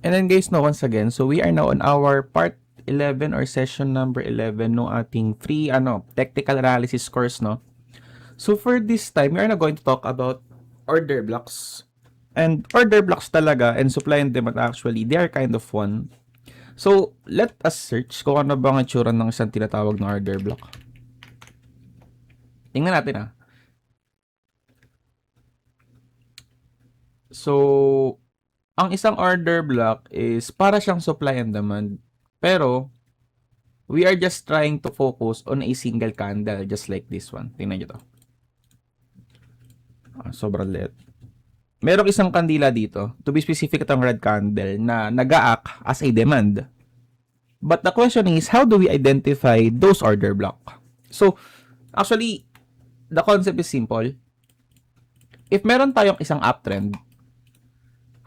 And then guys, no, once again, so we are now on our part 11 or session number 11 no ating free technical analysis course, no. So for this time, we are now going to talk about order blocks. And order blocks talaga and supply and demand actually, they are kind of one. So let us search kung ano bang itsura ng isang tinatawag na order block. Tingnan natin ah. So ang isang order block is para siyang supply and demand. Pero we are just trying to focus on a single candle just like this one. Tingnan nyo to. Sobrang liit. Merong isang kandila dito, to be specific, itong red candle na nag-act as a demand. But the question is, how do we identify those order block? So, actually, the concept is simple. If meron tayong isang uptrend,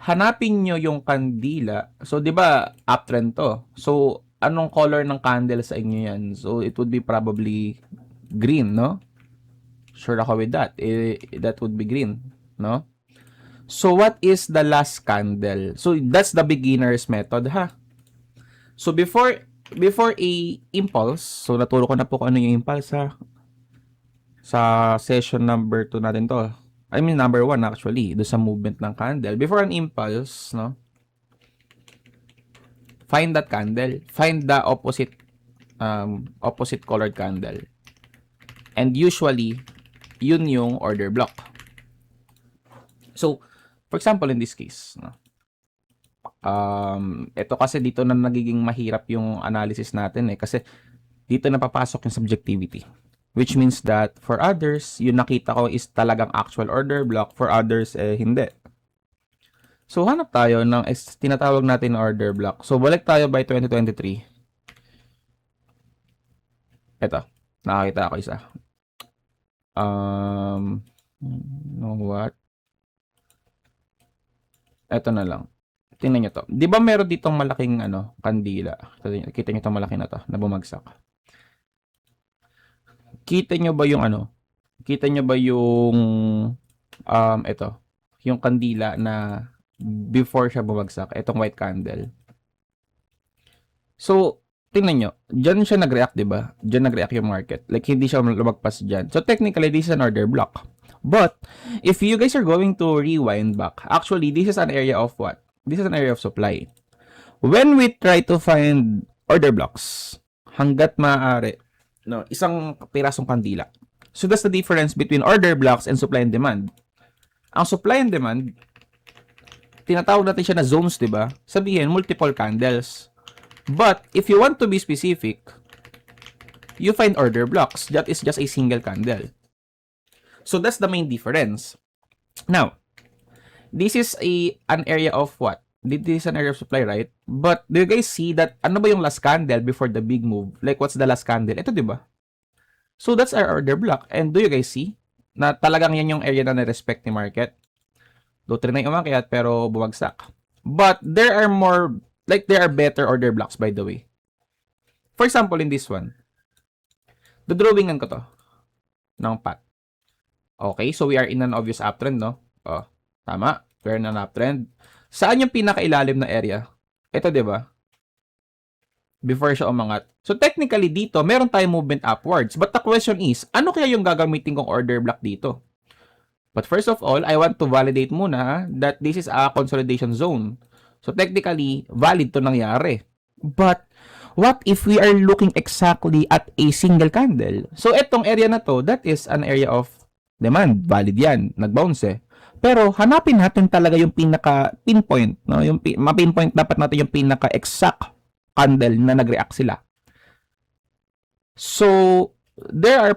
hanapin nyo yung kandila. So, di ba, uptrend to. So, anong color ng candle sa inyo yan? So, it would be probably green, no? Sure ako with that. That would be green, no? So, what is the last candle? So, that's the beginner's method, ha? So, before a impulse, so naturo ko na po kung ano yung impulse, ha? Sa session number 2 natin to. I mean, number 1 actually, do sa movement ng candle. Before an impulse, no? Find that candle. Find the opposite colored candle. And usually, yun yung order block. So, for example, in this case, no? Ito kasi dito na nagiging mahirap yung analysis natin kasi dito na papasok yung subjectivity. Which means that for others, yung nakita ko is talagang actual order block. For others, hindi. So, hanap tayo ng tinatawag natin na order block. So, balik tayo by 2023. Ito. Nakakita ako isa. What? Ito na lang. Tingnan nyo to. Di ba meron ditong malaking kandila? Kita nyo itong malaki na to, na bumagsak. Kita nyo ba yung Kita nyo ba yung ito, yung kandila na before siya bumagsak, itong white candle. So, tingnan nyo, dyan siya nag-react, di ba? Dyan nag-react yung market. Like, hindi siya lumagpas dyan. So, technically, this is an order block. But, if you guys are going to rewind back, actually, this is an area of what? This is an area of supply. When we try to find order blocks, hanggat maaari, no, isang pirasong kandila. So, that's the difference between order blocks and supply and demand. Ang supply and demand, tinatawag natin siya na zones, di ba? Sabihin, multiple candles. But, if you want to be specific, you find order blocks. That is just a single candle. So, that's the main difference. Now, this is an area of what? This is an area of supply, right? But, do you guys see that, ano ba yung last candle before the big move? Like, what's the last candle? Ito, di ba? So, that's our order block. And do you guys see na talagang yan yung area na na-respect ni market? Doon na yung umakyat, pero bumagsak. But, there are more, like, there are better order blocks, by the way. For example, in this one, dodrawingan ko to ng path. Okay, so we are in an obvious uptrend, no? Oh, tama. We are in an uptrend. Saan yung pinakailalim na area? Ito, di ba? Before siya umangat. So, technically, dito, meron tayong movement upwards. But the question is, ano kaya yung gagamitin kong order block dito? But first of all, I want to validate muna that this is a consolidation zone. So, technically, valid to nangyari. But, what if we are looking exactly at a single candle? So, etong area na to, that is an area of demand. Valid yan. Nag-bounce eh. Pero, hanapin natin talaga yung pinaka-pinpoint. No? Yung ma-pinpoint dapat natin yung pinaka-exact candle na nag-react sila. So, there are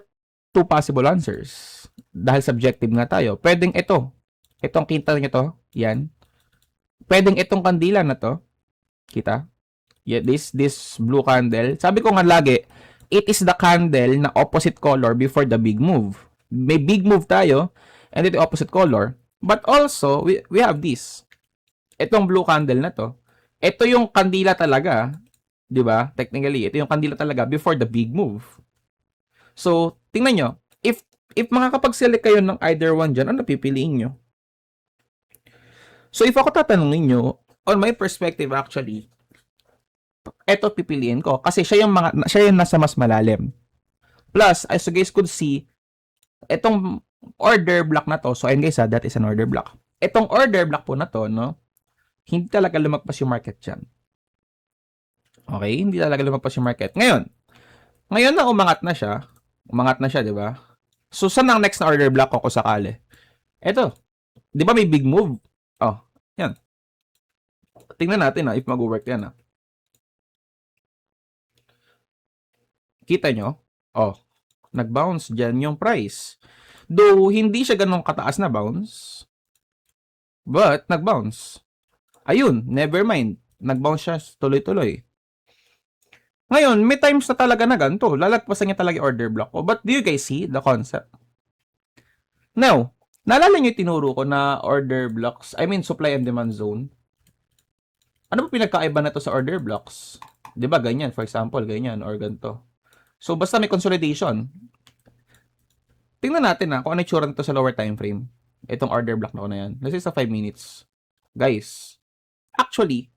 two possible answers. Dahil subjective nga tayo. Pwedeng ito. Itong kita nyo to. Yan. Pwedeng itong kandila na to. Kita? Yeah, this blue candle. Sabi ko nga lagi, it is the candle na opposite color before the big move. May big move tayo, and ito opposite color. But also, we have this. Itong blue candle na to. Ito yung kandila talaga. Di ba? Technically, ito yung kandila talaga before the big move. So, tingnan nyo. If makakapag-select kayo ng either one dyan, ano pipiliin nyo? So, if ako tatanungin nyo, on my perspective actually, eto pipiliin ko kasi siya yung nasa mas malalim. Plus, as you guys could see, etong order block na to, so ayun guys that is an order block. Etong order block po na to, no, hindi talaga lumagpas yung market dyan. Okay? Hindi talaga lumagpas yung market. Ngayon na umangat na siya, di ba? So, saan ang next na order block ko kung sakali? Eto. Di ba may big move? Oh, yan. Tingnan natin if mag-work yan. Kita nyo? Oh, nag-bounce dyan yung price. Though, hindi siya ganun kataas na bounce. But, nag-bounce. Ayun, never mind. Nag-bounce siya tuloy-tuloy. Ngayon, may times na talaga na ganito. Lalagpasan niya talaga yung order block ko. But do you guys see the concept? Now, naalala niyo yung tinuro ko na order blocks, I mean supply and demand zone? Ano ba pinagkaiba na to sa order blocks? Di ba ganyan, for example, ganyan, or ganito. So, basta may consolidation. Tingnan natin kung ano itsura nito sa lower time frame. Itong order block na ko na yan. Let's say sa 5 minutes. Guys, actually,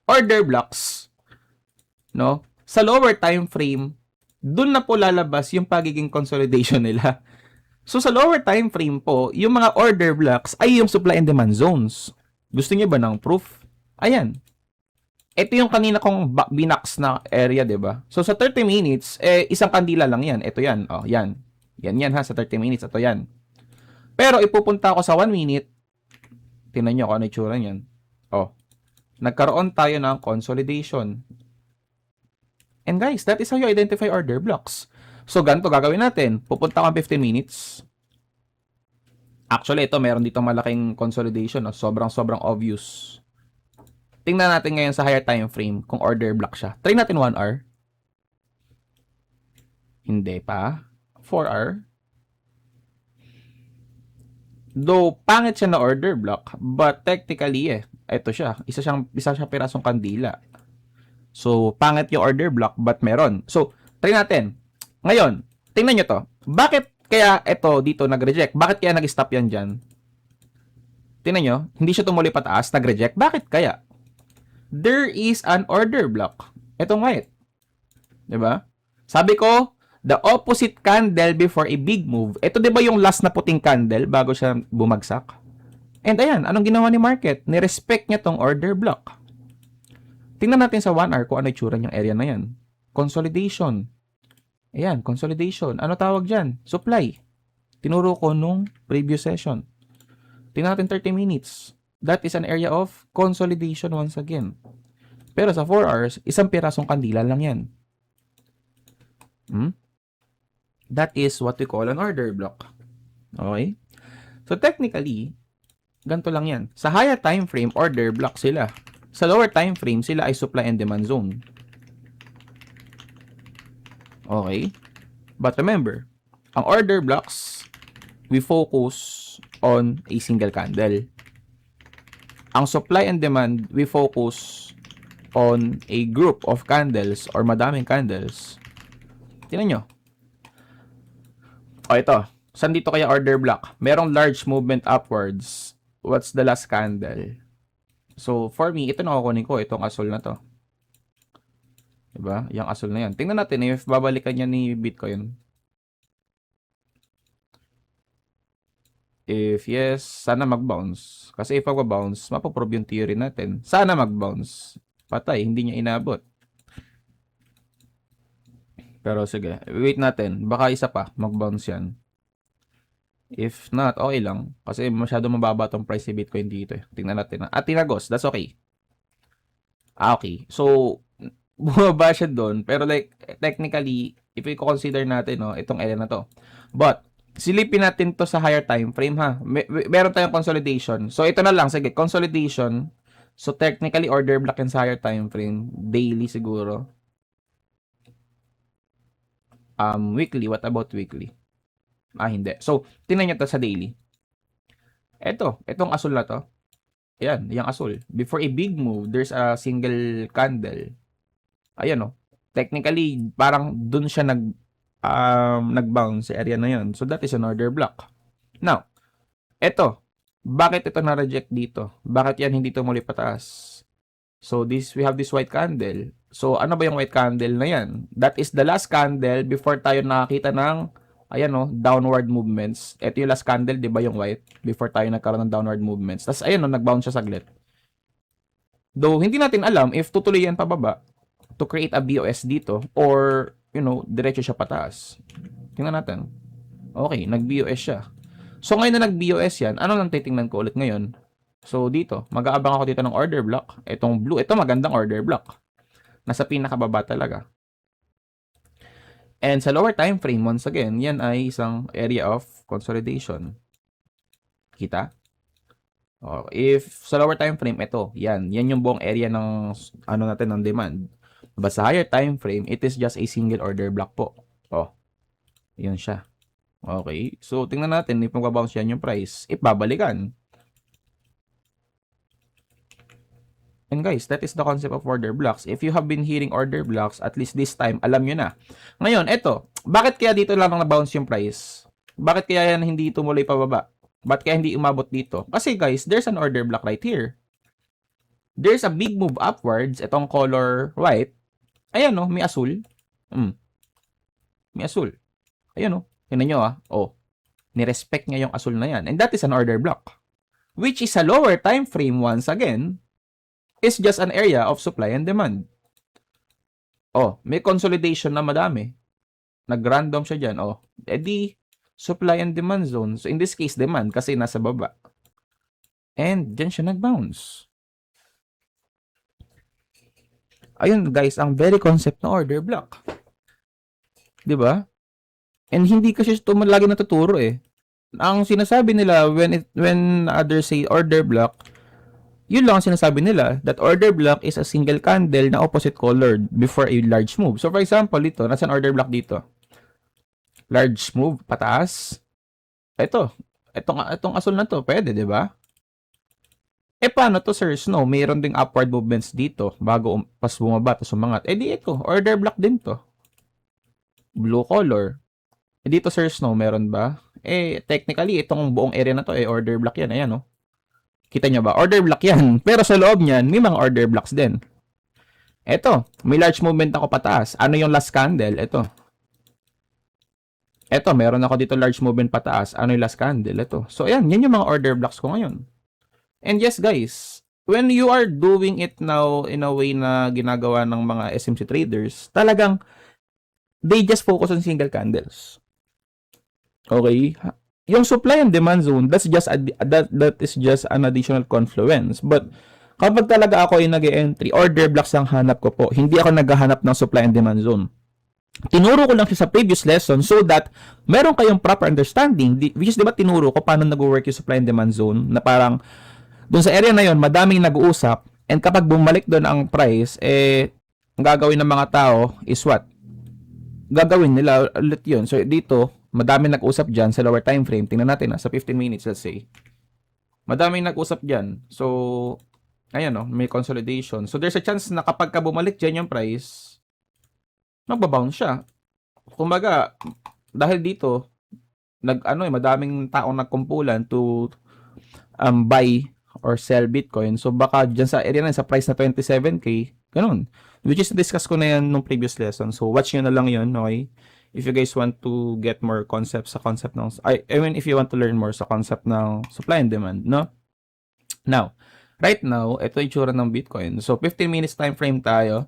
order blocks, no, sa lower time frame, dun na po lalabas yung pagiging consolidation nila. So, sa lower time frame po, yung mga order blocks ay yung supply and demand zones. Gusto niyo ba ng proof? Ayan. Ito yung kanina kong binax na area, diba? So, sa 30 minutes, isang kandila lang yan. Ito yan. Oh, yan. Yan ha, sa 30 minutes. Ito yan. Pero, ipupunta ako sa 1 minute. Tingnan nyo kung ano itsura niyan. Oh. Nagkaroon tayo ng consolidation. And guys, that is how you identify order blocks. So, ganito gagawin natin. Pupunta ako 15 minutes. Actually, ito, meron dito malaking consolidation. No? Sobrang obvious. Tingnan natin ngayon sa higher time frame kung order block siya. Try natin 1 hour. Hindi pa. 4 hour. Though, pangit siya na order block. But technically, ito siya. Isa siya pirasong kandila. So, pangit yung order block, but meron. So, try natin. Ngayon, tingnan nyo to. Bakit kaya ito dito nag-reject? Bakit kaya nag-stop yan dyan? Tingnan nyo, hindi siya tumuloy pataas, nag-reject. Bakit kaya? There is an order block. Itong white. Diba? Sabi ko, the opposite candle before a big move. Ito diba yung last na puting candle bago siya bumagsak? And ayan, anong ginawa ni market? Ni-respect niya tong order block. Tingnan natin sa 1 hour kung ano itsura niyang area na yan. Consolidation. Ayan, consolidation. Ano tawag dyan? Supply. Tinuro ko nung previous session. Tingnan natin 30 minutes. That is an area of consolidation once again. Pero sa 4 hours, isang pirasong kandila lang yan. That is what we call an order block. Okay? So technically, ganito lang yan. Sa higher time frame, order block sila. Sa lower time frame, sila ay supply and demand zone. Okay? But remember, ang order blocks, we focus on a single candle. Ang supply and demand, we focus on a group of candles or madaming candles. Tingnan nyo. O ito. Saan dito kaya order block? Merong large movement upwards. What's the last candle? So, for me, ito nakukunin ko. Itong asul na to. Diba? Yung asul na yan. Tingnan natin if babalikan niya ni Bitcoin. If yes, sana mag-bounce. Kasi if mag-bounce, mapoprove yung theory natin. Sana mag-bounce. Patay, hindi niya inabot. Pero sige, wait natin. Baka isa pa, mag-bounce yan. If not, okay lang. Kasi masyado mababa tong price ni Bitcoin dito. Tingnan natin. At tinagos, that's okay. Okay. So, bumaba siya doon. Pero like, technically, if we consider natin, no, itong area na to. But, silipin natin to sa higher time frame, ha. Meron tayong consolidation. So, ito na lang. Sige, consolidation. So, technically, order block in sa higher time frame. Daily siguro. Weekly. What about weekly? Hindi. So, tingnan nyo to sa daily. Itong asul na to. Ayan, yung asul. Before a big move, there's a single candle. Ayan, oh. Technically, parang dun siya nag-bounce sa area na yun. So, that is an order block. Now, bakit ito na-reject dito? Bakit yan hindi tumuloy pataas? So we have this white candle. So ano ba yung white candle na yan? That is the last candle before tayo nakakita ng ayan no, downward movements. Ito yung last candle, 'di ba, yung white before tayo nagkaroon ng downward movements. Tapos ayan no, nag-bounce siya saglit. Though hindi natin alam if tutuloy yan pababa to create a BOS dito or diretso siya pataas. Tingnan natin. Okay, nag-BOS siya. So ngayon na nag-BOS yan, ano nang titingnan ko ulit ngayon? So dito, mag-aabang ako dito ng order block. Itong blue, ito magandang order block. Nasa pinakababa talaga. And sa lower time frame, once again, yan ay isang area of consolidation. Kita? Oh, if sa lower time frame, ito, yan yung buong area ng natin ng demand. But sa higher time frame, it is just a single order block po. Oh, yan siya. Okay, so tingnan natin if magbabounce yan yung price, if babalikan. And guys, that is the concept of order blocks. If you have been hearing order blocks, at least this time, alam nyo na. Ngayon, eto, bakit kaya dito lang na-bounce yung price? Bakit kaya yan hindi tumuloy pababa? Bakit kaya hindi umabot dito? Kasi guys, there's an order block right here. There's a big move upwards, itong color white. Ayan no, may asul. May asul. Ayan no, tingnan nyo nirespect niya yung asul na yan. And that is an order block. Which is a lower time frame once again, is just an area of supply and demand. May consolidation na madami. Nag-random siya dyan. Edi, supply and demand zone. So, in this case, demand kasi nasa baba. And, dyan siya nag-bounce. Ayun, guys, ang very concept na order block. Diba? And hindi kasi ito lagi natuturo eh. Ang sinasabi nila when others say order block, yun lang ang sinasabi nila, that order block is a single candle na opposite colored before a large move. So for example, dito, nasa order block dito. Large move, pataas. Itong asul na to, pwede, di ba? Paano to, Sir Snow? Mayroon ding upward movements dito bago pas bumaba, tapos umangat. Di ito, order block din to. Blue color. Dito, Sir Snow, meron ba? Technically, itong buong area na to, order block yan. Ayan, no? Kita nyo ba? Order block yan. Pero sa loob niyan, may mga order blocks din. Eto, may large movement ako pataas. Ano yung last candle? Eto, meron ako dito large movement pataas. Ano yung last candle? Eto. So, ayan. Yan yung mga order blocks ko ngayon. And yes, guys, when you are doing it now in a way na ginagawa ng mga SMC traders, talagang they just focus on single candles. Okay? Yung supply and demand zone, that is just an additional confluence. But kapag talaga ako ay nag-entry, order blocks ang hanap ko po. Hindi ako naghahanap ng supply and demand zone. Tinuro ko lang siya sa previous lesson so that meron kayong proper understanding, which is diba tinuro ko paano nag-work yung supply and demand zone, na parang doon sa area na yon madaming nag-uusap, and kapag bumalik doon ang price, ang gagawin ng mga tao is what? Gagawin nila ulit yun. So dito, madami nag-usap dyan sa lower time frame. Tingnan natin sa 15 minutes, let's say. Madami nag-usap dyan. So, ayan may consolidation. So, there's a chance na kapag ka bumalik dyan yung price, magbabounce siya. Kumbaga, dahil dito, madaming taong nagkumpulan to buy or sell Bitcoin. So, baka dyan sa area na, sa price na 27K, ganun. Which is, discuss ko na yan nung previous lesson. So, watch nyo na lang yun, okay? If you guys want to get more concepts sa concept ng, if you want to learn more sa concept ng supply and demand, no? Now, right now, ito yung itsura ng Bitcoin. So, 15 minutes time frame tayo.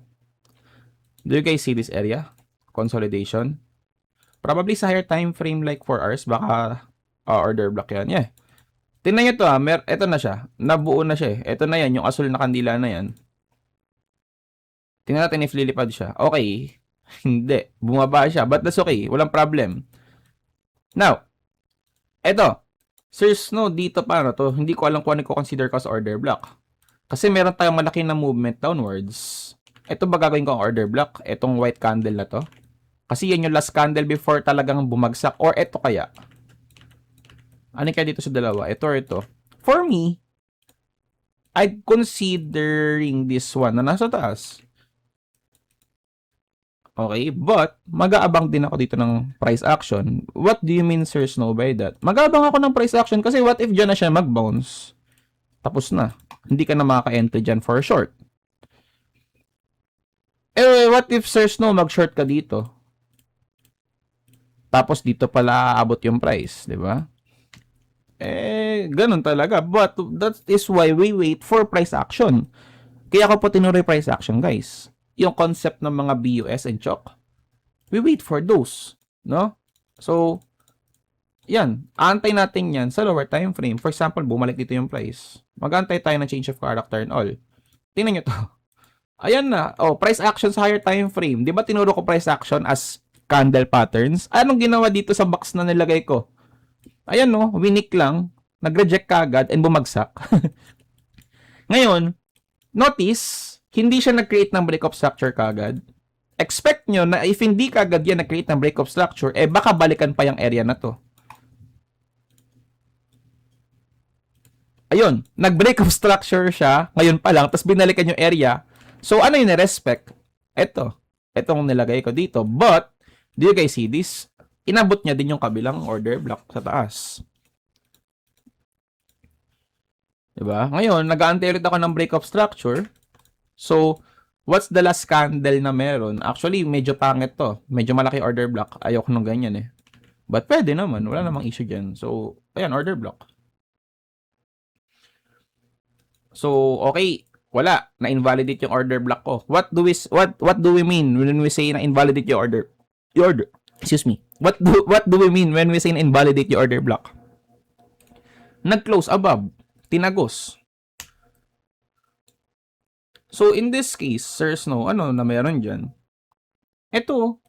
Do you guys see this area? Consolidation. Probably sa higher time frame like 4 hours, baka order block yan. Yeah. Tingnan nyo to ito na siya. Nabuo na siya Ito na yan, yung asul na kandila na yan. Tingnan natin if lilipad siya. Okay. Hindi. Bumaba siya. But that's okay. Walang problem. Now, eto. Sir Snow, dito paano to? Hindi ko alam kung ano i-consider ko sa order block. Kasi meron tayong malaki na movement downwards. Ito ba gagawin ko ang order block? Etong white candle na to. Kasi yan yung last candle before talagang bumagsak. Or eto kaya? Ano kaya dito sa dalawa? Ito or ito? For me, I'm considering this one na nasa taas. Okay, but mag-aabang din ako dito ng price action. What do you mean, Sir Snow, by that? Mag-aabang ako ng price action kasi what if dyan na siya mag-bounce? Tapos na. Hindi ka na makaka-enter dyan for short. Eh, what if Sir Snow mag-short ka dito? Tapos dito pala aabot yung price, di ba? Eh, ganun talaga. But that is why we wait for price action. Kaya ako po tinuloy price action, guys. Yung concept ng mga BUS and CHOC. We wait for those, no? So, yan. Antay natin yan sa lower time frame. For example, bumalik dito yung price. Mag-antay tayo ng change of character and all. Tingnan nyo to. Ayan na. Oh, price action sa higher time frame. Di ba tinuro ko price action as candle patterns? Anong ginawa dito sa box na nilagay ko? Ayan no, winik lang. Nag-reject ka agad and bumagsak. Ngayon, notice, hindi siya nag-create ng break of structure kagad. Expect nyo na if hindi kagad yan nag-create ng break of structure, eh baka balikan pa yung area na to. Ayun, nag-break of structure siya, ngayon pa lang, tapos binalikan yung area. So, ano yung respect? Itong nilagay ko dito. But, do you guys see this? Inabot niya din yung kabilang order block sa taas. Diba? Ngayon, nag-aantay ulit ako ng break of structure. So, what's the last candle na meron? Actually, medyo pangit to. Medyo malaki order block. Ayoko nung ganyan eh. But pwede naman. Wala namang issue dyan. So, ayan, order block. So, okay, wala, na-invalidate yung order block ko. What do we mean when we say na-invalidate yung order? Excuse me. What do we mean when we say na-invalidate yung order block? Nag-close above, tinagos. So, in this case, Sir Snow, ano na meron dyan? Ito,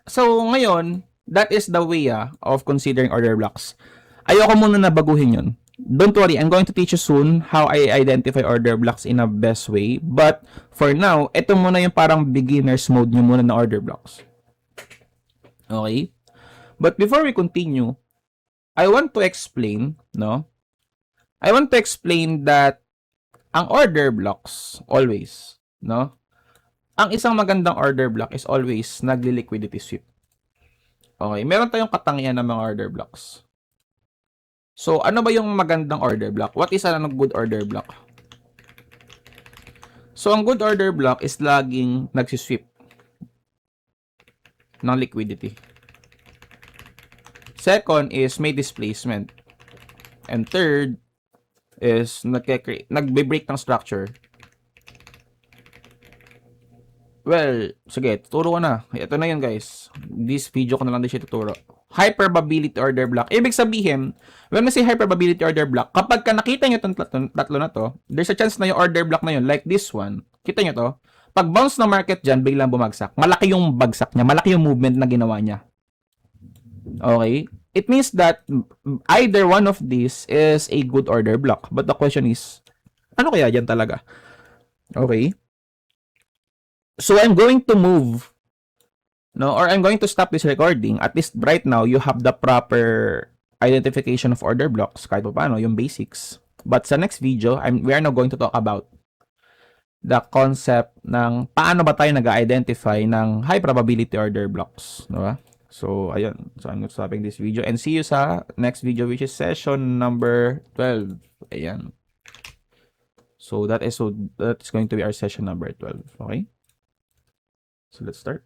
so ngayon, that is the way of considering order blocks. Ayoko muna na baguhin yun. Don't worry, I'm going to teach you soon how I identify order blocks in a best way. But for now, ito muna yung parang beginner's mode nyo muna na order blocks. Okay? But before we continue, I want to explain, no? I want to explain that ang order blocks, always, no? Ang isang magandang order block is always nagli-liquidity sweep. Okay, meron tayong katangian ng mga order blocks. So, ano ba yung magandang order block? What is a good order block? So, ang good order block is laging nagsisweep ng liquidity. Second is may displacement. And third is nagbe-break ng structure. Well, sige, tuturo ko na. Ito na yun, guys. This video ko na lang din siya tuturo. High probability order block. Ibig sabihin, when we say high probability order block, kapag ka nakita nyo itong tatlo na to, there's a chance na yung order block na yun, like this one, kita nyo to, pag bounce na market dyan, biglang bumagsak. Malaki yung bagsak niya, malaki yung movement na ginawa niya. Okay? It means that either one of these is a good order block. But the question is, ano kaya dyan talaga? Okay? So I'm going to move, no, or I'm going to stop this recording. At least right now, you have the proper identification of order blocks, kahit pa paano, yung basics. But sa next video, we are now going to talk about the concept ng paano ba tayo nag-identify ng high probability order blocks, no ba? So, ayun. So, I'm stopping this video and see you sa next video, which is session number 12. Ayan. So, that's going to be our session number 12. Okay? So, let's start.